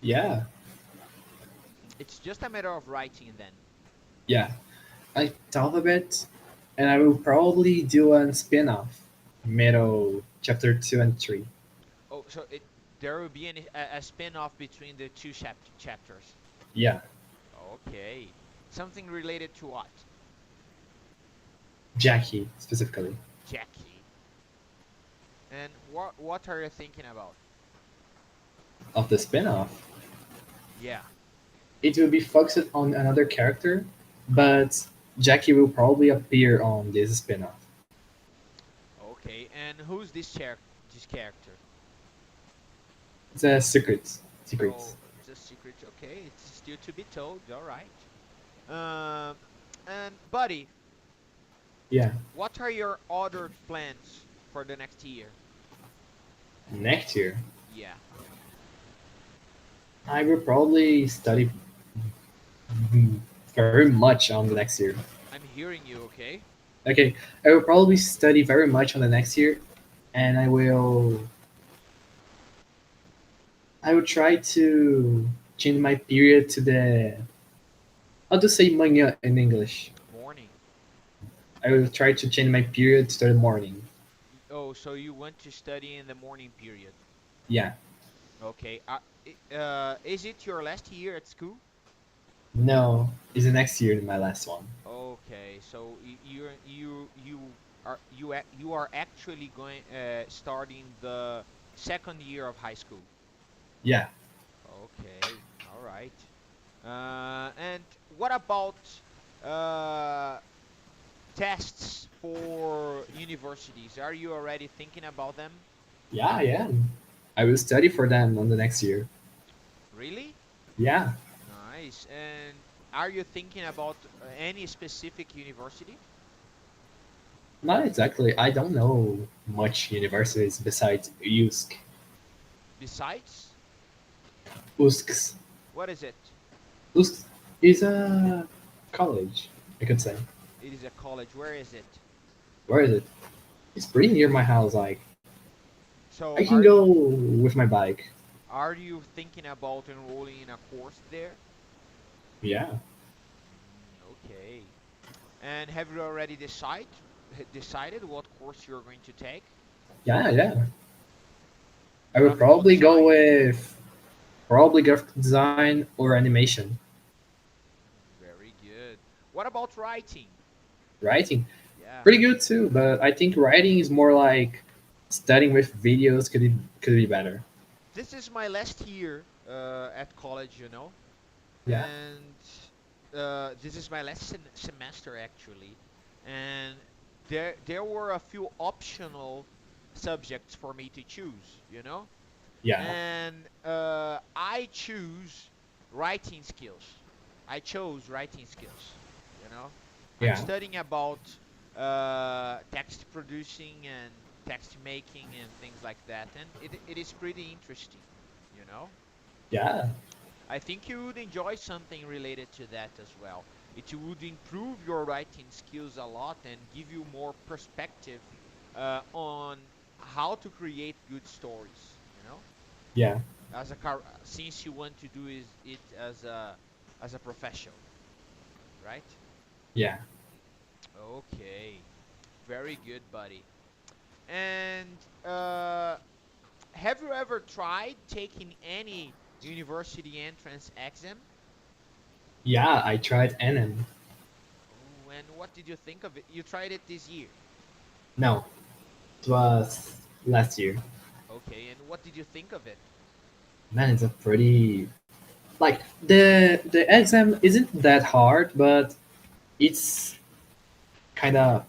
Yeah, It's just a matter of writing then. yeah. I thought of it, and I will probably do a spin-off, Middle Chapter 2 and 3. Oh, so there will be a spin-off between the two chapters. Yeah, Okay. Something related to what? Jackie specifically. Jackie. And what are you thinking about? Of the spin-off, Yeah. it will be focused on another character, but Jackie will probably appear on this spin-off. Okay. And who's this character? It's a secret. Secrets. Oh, it's a secret. Okay, it's still to be told. All right. Um, and buddy, Yeah. what are your other plans for the next year? Next year, Yeah, I will probably study very much on the next year. I'm hearing you. Okay. Okay, I will probably study very much on the next year, and I will try to change my period to the how to say manhã in English. Morning. I will try to change my period to the morning. Oh, so you want to study in the morning period? Yeah. Okay. Is it your last year at school? No, it's the next year my last one. Okay, so you are actually going starting the second year of high school. Yeah. Okay, all right. And what about uh, tests for universities? Are you already thinking about them? Yeah, yeah. I will study for them on the next year. Really? Yeah. Nice. And are you thinking about any specific university? Not exactly. I don't know much universities besides USC. Besides, USC's. what is it? USC is a college, I could say. It is a college. Where is it? Where is it? It's pretty near my house. Like, I So can go with my bike. are you thinking about enrolling in a course there? Yeah. Okay. And have you already decided what course you're going to take? Yeah, yeah. I would Graphical probably go design? with probably graphic design or animation. Very good. What about writing? Writing, Yeah. pretty good too, but I think writing is more like studying with videos could be better. This is my last year at college, Yeah. and this is my last semester actually, and there were a few optional subjects for me to choose. Yeah. And I choose writing skills. I chose writing skills. You know, I'm Yeah. studying about text producing and text making and things like that, and it is pretty interesting. You know, Yeah. I think you would enjoy something related to that as well. It would improve your writing skills a lot and give you more perspective on how to create good stories. Yeah. Since you want to do it as a profession, right? Yeah. Okay, very good, buddy. And have you ever tried taking any university entrance exam? Yeah. I tried NM. Oh, and what did you think of it? You tried it this year. No, it was last year. Okay, and what did you think of it? Man, it's a pretty like the exam isn't that hard, but it's kind of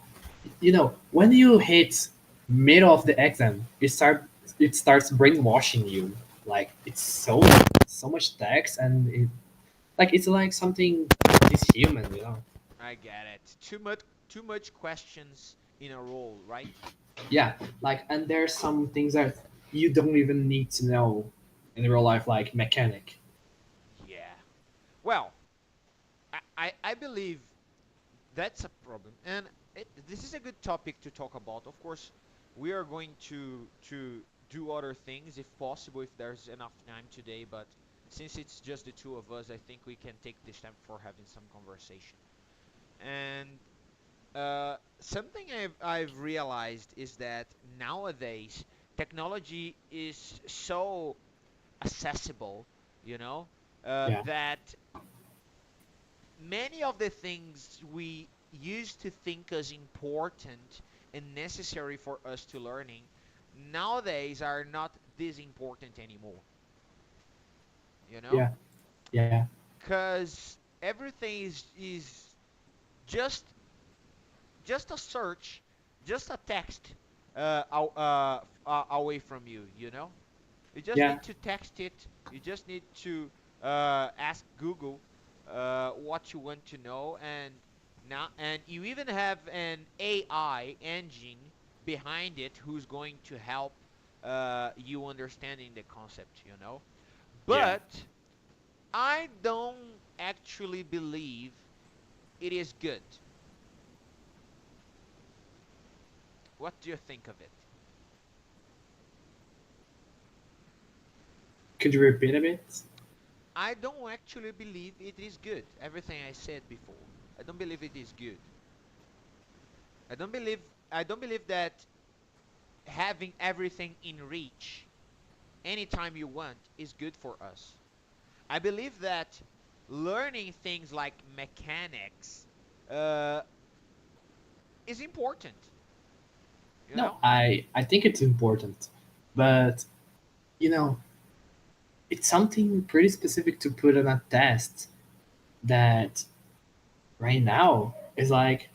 when you hit middle of the exam, it starts brainwashing you. Like it's so much text, and it's like something is human, you know. I get it. Too much questions in a row, right? Yeah, like and there's some things that you don't even need to know in real life, like mechanic. Yeah. Well, I believe that's a problem, and this is a good topic to talk about. Of course, we are going to do other things if possible, if there's enough time today. But Since it's just the two of us, I think we can take this time for having some conversation. And something I've realized is that nowadays technology is so accessible, you know, Yeah, that many of the things we used to think as important and necessary for us to learning nowadays are not this important anymore, you know, yeah, yeah, because everything is just just a search, just a text away from you, you know? You just yeah, need to text it. You just need to ask Google what you want to know, and you even have an AI engine behind it who's going to help you understanding the concept. You know, yeah. but I don't actually believe it is good. What do you think of it? Could you repeat a bit? I don't actually believe it is good. Everything I said before, I don't believe it is good. I don't believe I don't believe that having everything in reach anytime you want is good for us. I believe that learning things like mechanics uh, is important. You No, know? I think it's important, but you know, it's something pretty specific to put on a test that right now is like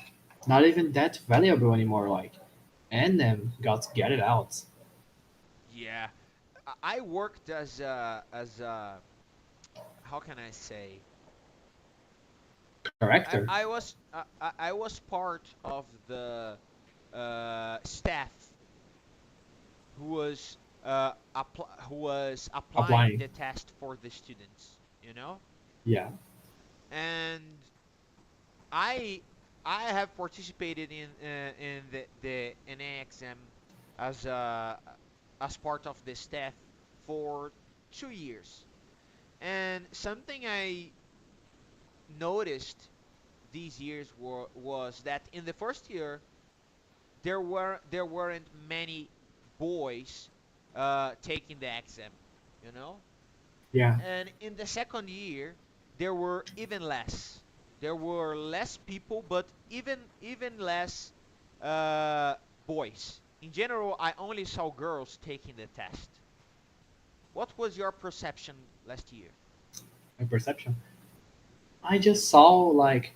not even that valuable anymore. Like, and them got to get it out. Yeah. I worked as a how can I say? Character. I was part of the staff who was applying Applying. the test for the students, you know? Yeah, And I I have participated in the NA exam as as part of the staff for 2 years. And something I noticed these years was that in the first year there weren't many boys taking the exam, you know. yeah, And in the second year, there were even less. There were less people, but even less uh, boys. In general, I only saw girls taking the test. What was your perception last year? my perception. I just saw like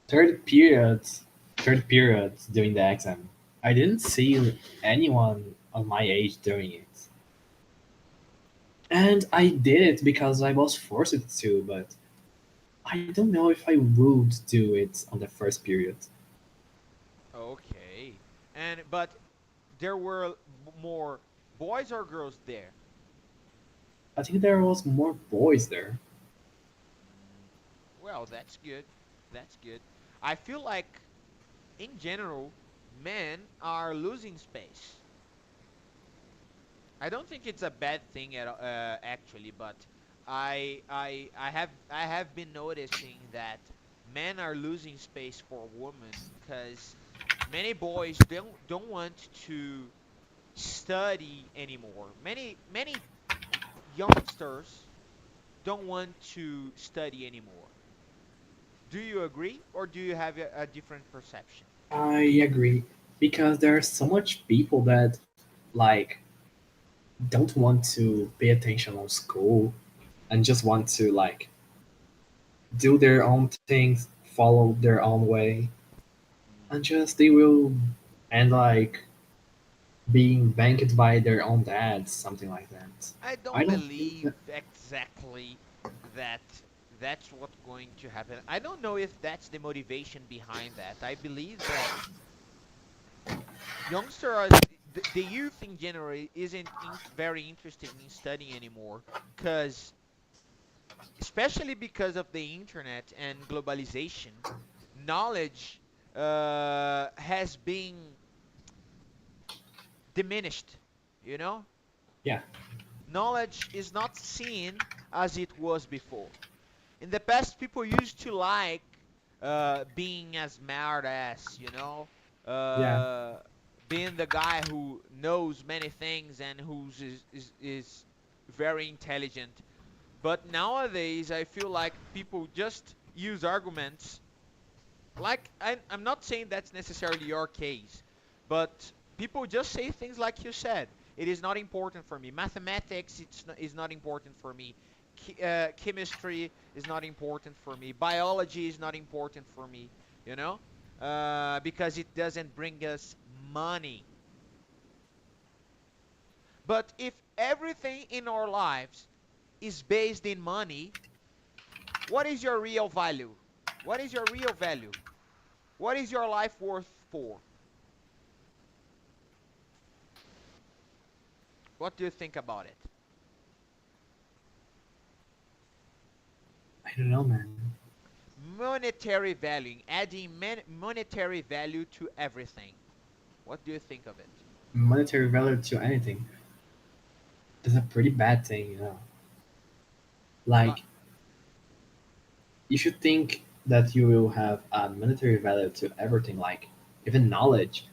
third periods, third periods doing the exam. I didn't see anyone of my age doing it. And I did it because I was forced to, but I don't know if I would do it on the first period. Okay, and but there were more boys or girls there? I think there was more boys there. Mm, well, that's good. That's good. I feel like in general, men are losing space. I don't think it's a bad thing actually, but I have been noticing that men are losing space for women because many boys don't want to study anymore. Many youngsters don't want to study anymore. Do you agree, or do you have a different perception? I agree because there are so much people that like don't want to pay attention on school and just want to like do their own things, follow their own way, and Mm. just they will end like being banked by their own dads, something like that. I I don't don't think believe that. exactly that that's what's going to happen. I don't know if that's the motivation behind that. I believe that youngsters, the youth in general, isn't very interested in studying anymore, because especially because of the internet and globalization, knowledge has been diminished. You know, Yeah, knowledge is not seen as it was before. In the past, people used to like being a smart ass, Yeah. uh, being the guy who knows many things and who's is very intelligent. But nowadays, I feel like people just use arguments. Like, I'm not saying that's necessarily your case, but people just say things like you said. It is not important for me. Mathematics, is not important for me. Chemistry is not important for me. Biology is not important for me, you know? Because it doesn't bring us money. But if everything in our lives is based in money, what is your real value? What is your real value? What is your life worth for? What do you think about it? I don't know, man. Monetary value, adding monetary value to everything. What do you think of it? Monetary value to anything. That's a pretty bad thing, you know. But Like, you should think that you will have a monetary value to everything, like even knowledge.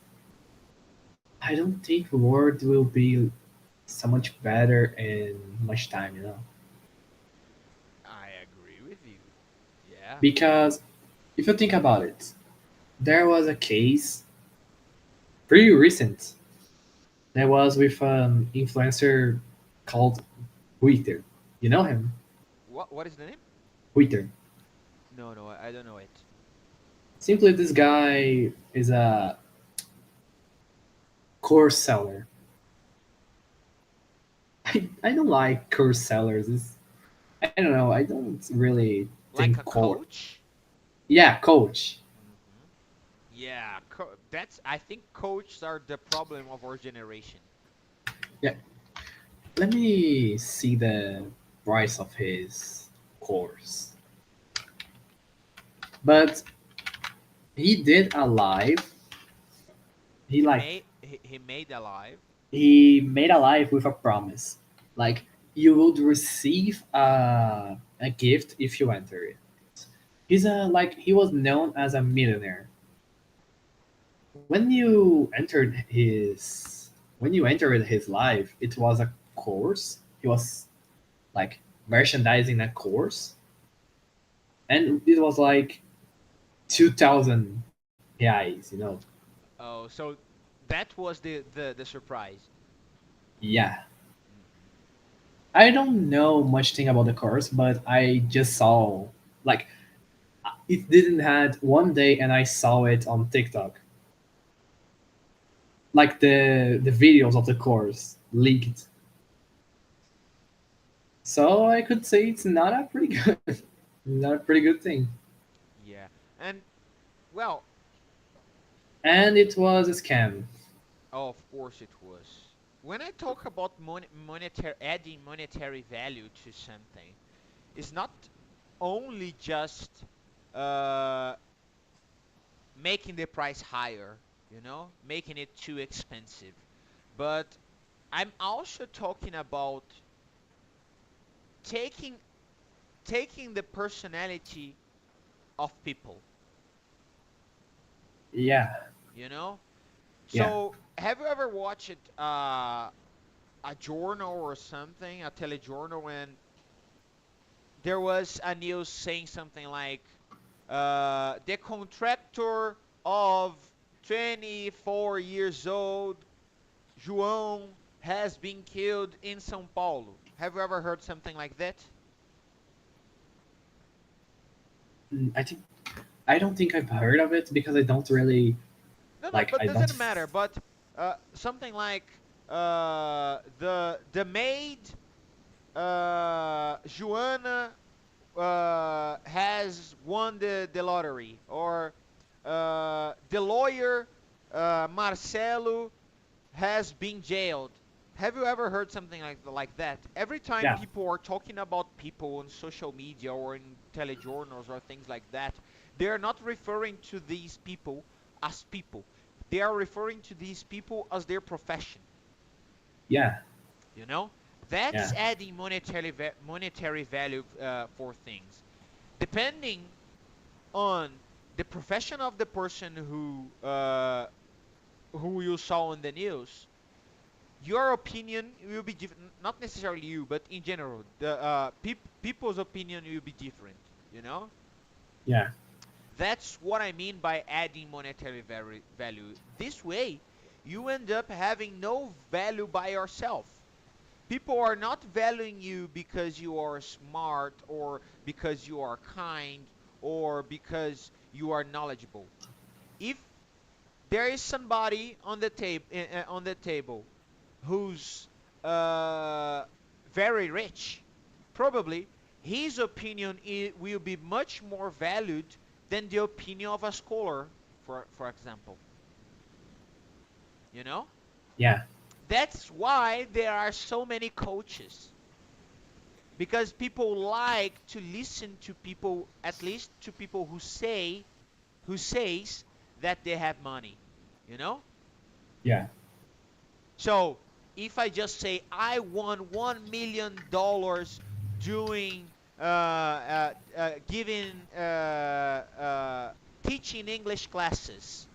I don't think the world will be so much better in much time, you know. I agree with you. Yeah. Because if you think about it, there was a case pretty recent that was with an influencer called Twitter. You know him? What is the name? Twitter. No, no, I don't know it. Simply, this guy is a course seller. I don't like course sellers. I don't know. I don't really Like think a course. coach? Yeah, coach. Hmm. Yeah, that's. I think coaches are the problem of our generation. Yeah. Let me see the price of his course. But he did a live. He like He made alive. he made a live with a promise. Like you would receive a gift if you enter it. He's a like he was known as a millionaire. When you entered his live, it was a course. He was like merchandising a course, and it was like 2,000 reais. You know, Oh, so that was the surprise. yeah. Hmm. I don't know much thing about the course, but I just saw like it didn't had one day, and I saw it on TikTok. Like the videos of the course leaked, so I could say it's not a pretty good, not a pretty good thing. Yeah, and well, And it was a scam. oh, of course it was. When I talk about monetary adding monetary value to something, it's not only just uh, making the price higher, making it too expensive, but I'm also talking about taking taking the personality of people, Yeah, you know? yeah, So, have you ever watched a journal or something, a telejournal, when there was a news saying something like the contractor of 24 years old João has been killed in São Paulo. Have you ever heard something like that? I think I don't think I've heard of it because I don't really No, no, like. but I don't. doesn't matter. But something like the maid Joanna has won the lottery, or the lawyer Marcelo has been jailed. Have you ever heard something like that? Every time Yeah, people are talking about people on social media or in telejournals or things like that, they are not referring to these people as people. They are referring to these people as their profession. yeah, You know, That's Yeah. adding monetary value for things. Depending on the profession of the person who you saw on the news, your opinion will be different. Not necessarily you, but in general, the people's opinion will be different. You know, Yeah. that's what I mean by adding monetary value. This way, you end up having no value by yourself. People are not valuing you because you are smart or because you are kind or because you are knowledgeable. If there is somebody on the table who's uh, very rich, probably his opinion will be much more valued than the opinion of a scholar, for example. You know, Yeah. that's why there are so many coaches, because people like to listen to people, at least to people who says that they have money. You know, Yeah. so if I just say I won $1 million doing giving teaching English classes,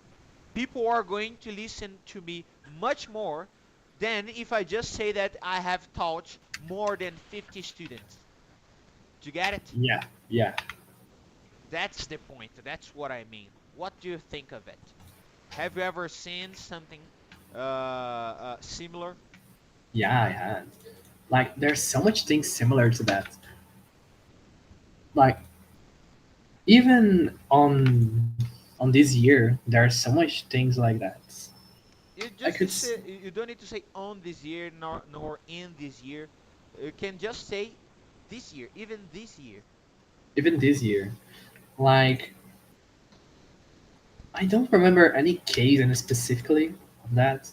people are going to listen to me much more than if I just say that I have taught more than 50 students. Do you get it? Yeah. Yeah. That's the point. That's what I mean. What do you think of it? Have you ever seen something similar? Yeah, I had. Like, there's so much things similar to that. Like, even on this year, there are so much things like that. You I just could to say, you don't need to say on this year nor in this year. You can just say this year, even this year. even this year. Like, I don't remember any case in specifically of that,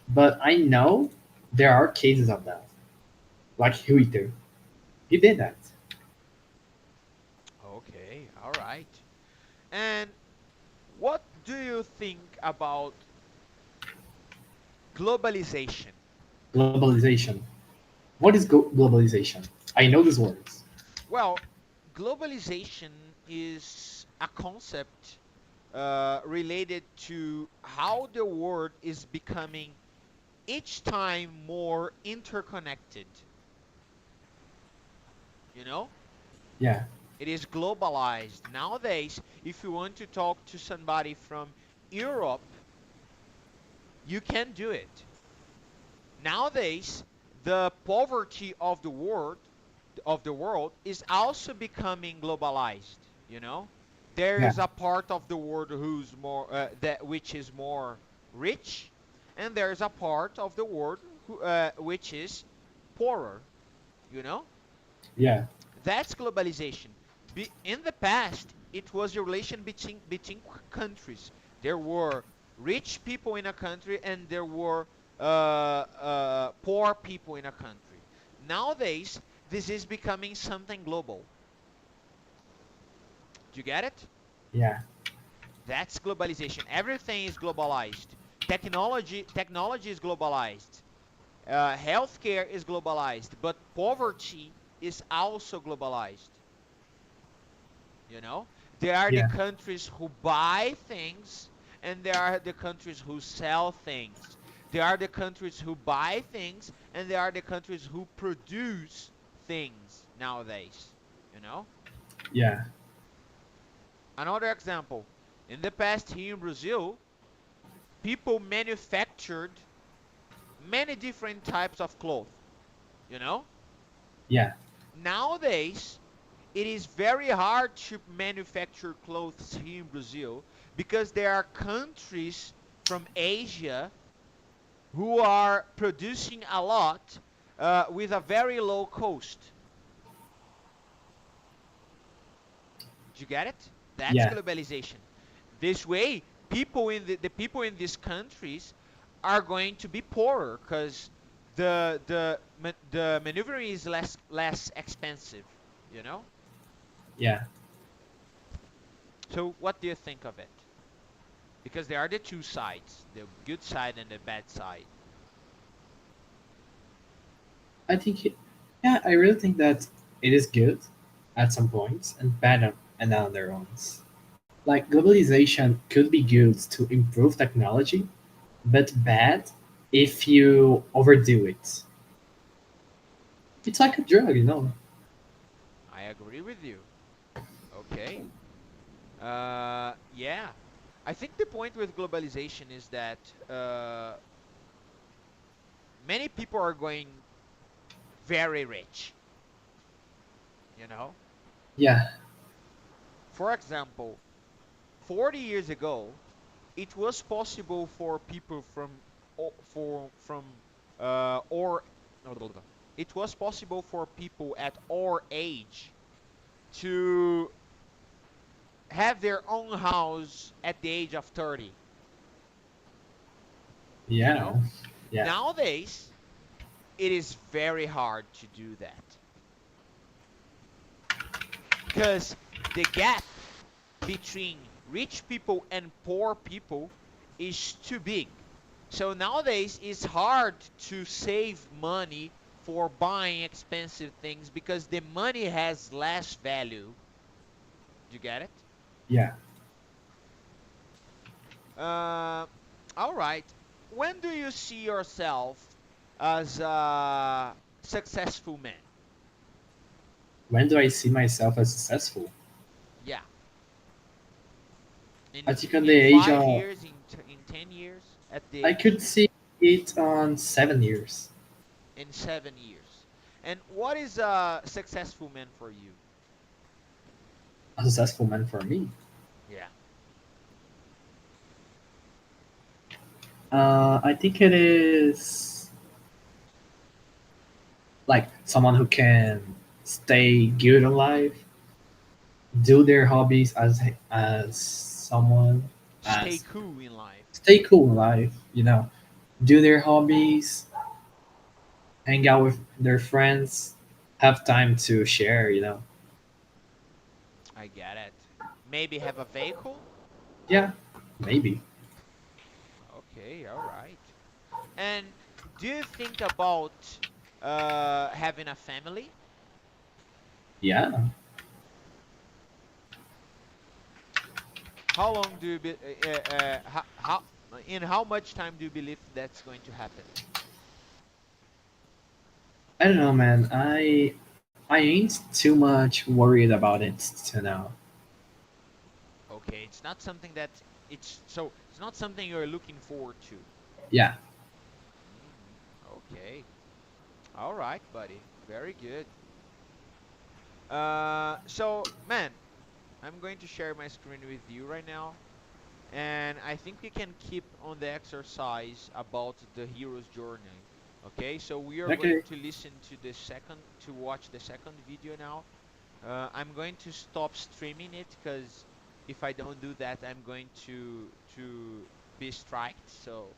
but I know there are cases of that. Like Twitter, he did that. Okay, all right. And what do you think about globalization? Globalization. What is globalization? I know these words. Well, globalization is a concept related to how the world is becoming each time more interconnected. You know, Yeah, it is globalized. Nowadays, if you want to talk to somebody from Europe, you can do it. Nowadays, the poverty of the world is also becoming globalized, you know? There yeah, is a part of the world who's more that which is more rich, and there is a part of the world which is poorer, you know? yeah, That's globalization. In the past, it was a relation between countries. There were rich people in a country, and there were poor people in a country. Nowadays, this is becoming something global. Do you get it? yeah, That's globalization. Everything is globalized. Technology is globalized. Healthcare is globalized, but poverty is also globalized. You know, there are the yeah, countries who buy things, and there are the countries who sell things. There are the countries who buy things, and there are the countries who produce things nowadays. You know, yeah, another example, in the past here in Brazil, people manufactured many different types of cloth. You know, yeah, nowadays it is very hard to manufacture clothes here in Brazil because there are countries from Asia who are producing a lot with a very low cost. Do you get it? That's yeah, globalization. This way, people in the people in these countries are going to be poorer because the maneuvering is less expensive. You know. yeah, So, what do you think of it? Because there are the two sides, the good side and the bad side. I think, yeah, I really think that it is good at some points and bad at other ones. Like globalization could be good to improve technology, but bad if you overdo it. It's like a drug, you know? I agree with you. Okay. Yeah. I think the point with globalization is that many people are going very rich, you know? Yeah, For example, 40 years ago, it was possible for people or no, no, no. It was possible for people at our age to have their own house at the age of 30, you yeah, know? yeah, Nowadays, it is very hard to do that because the gap between rich people and poor people is too big. So nowadays it's hard to save money for buying expensive things because the money has less value. Do you get it? yeah. Uh, all right. When do you see yourself as a successful man? When do I see myself as successful? Yeah, I think at the in age 5 of, years, in 10 years, at the I age could see it on 7 years. in 7 years. And what is a successful man for you? A successful man for me. Yeah. I think it is like someone who can stay good in life, do their hobbies as someone Stay as cool in life. stay cool in life, you know, do their hobbies, hang out with their friends, have time to share, you know. I get it. Maybe have a vehicle? Yeah, maybe. Okay, all right. And do you think about having a family? Yeah. How long do you be, how in how much time do you believe that's going to happen? I don't know, man. I ain't too much worried about it to now. Okay, it's not something that it's not something you're looking forward to. Yeah. Okay. All right, buddy. Very good. So man, I'm going to share my screen with you right now, and I think we can keep on the exercise about the hero's journey. Okay, so we are going Okay. to listen to watch the second video now. I'm going to stop streaming it because if I don't do that, I'm going to be striked. So